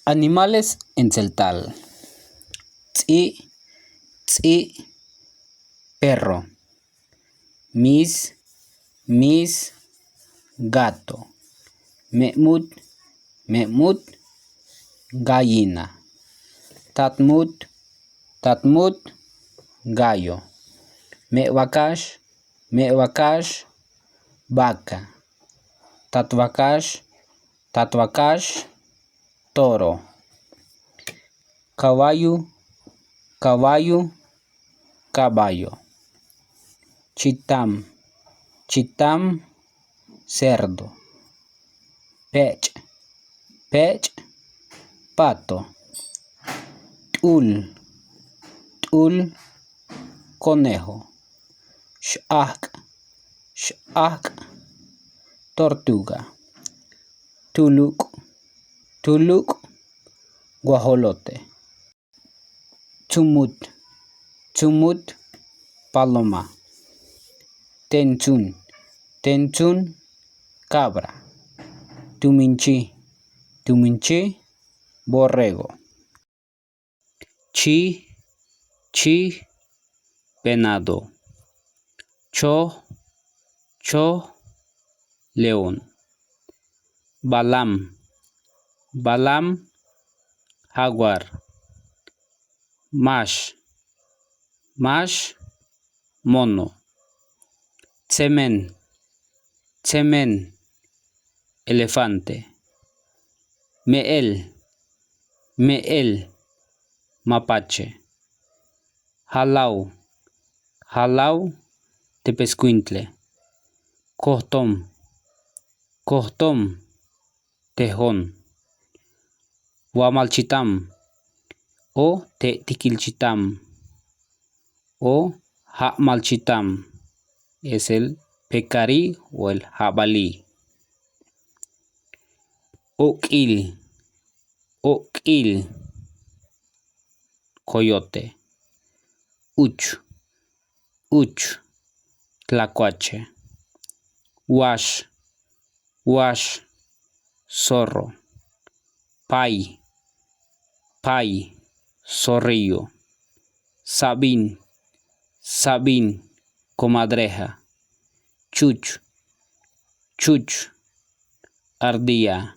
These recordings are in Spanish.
Animales en celtal. Tsi, perro. Mis, gato. Memut, gallina. Tatmut, gallo. Mewakash, vaca. Tatwakash, toro. Caballo, caballo. Chitam, cerdo. Pech, pato. Tul, conejo. Sh'ak, tortuga. Tuluk, guajolote. Tumut, paloma. Tenchun, cabra. Tuminchi, borrego. Chi, venado. Cho, león. Balam, jaguar. Mash, mono. Tsemen, elefante. Meel, mapache. Halau, tepezcuintle. Kohtom, tejón. Huamalchitam o tequilchitam o jamalchitam es el pecarí o el jabalí. Oquil, coyote. Uch, tlacuache. Wash, zorro. Pay, zorrillo. Sabín, comadreja. Chuch, ardilla.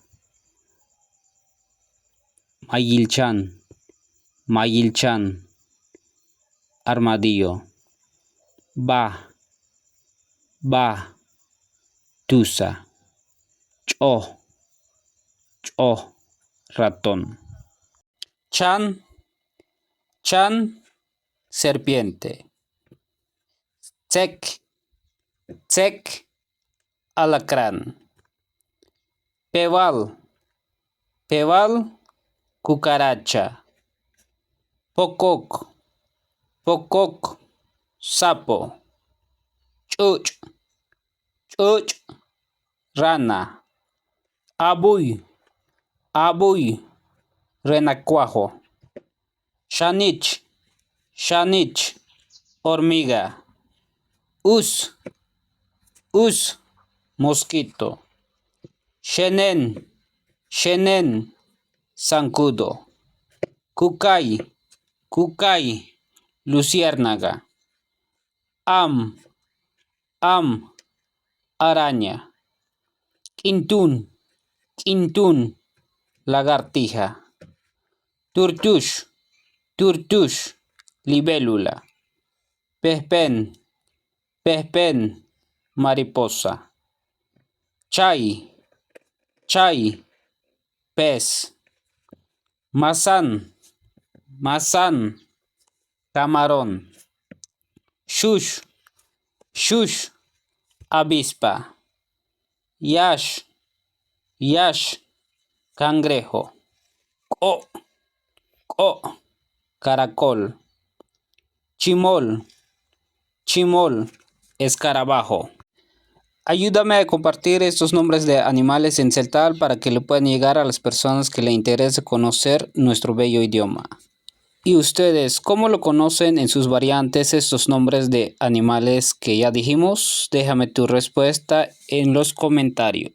Mayilchan, armadillo. Ba, tusa. Cho, ratón. Chan, serpiente. Tsek, alacrán. Peval, cucaracha. Pococ, sapo. Chuch, rana. Abuy, renacuajo. Shanich, hormiga. Us, mosquito. Shenen, zancudo. Cucay, luciérnaga. Am, araña. Quintún, lagartija. Turtush, libélula. Pezpen, mariposa. Chay, pez. Mazán, camarón. Shush, avispa. Yash, cangrejo. Ko, caracol. Chimol, escarabajo. Ayúdame a compartir estos nombres de animales en celtal para que le puedan llegar a las personas que le interese conocer nuestro bello idioma. ¿Y ustedes cómo lo conocen en sus variantes estos nombres de animales que ya dijimos? Déjame tu respuesta en los comentarios.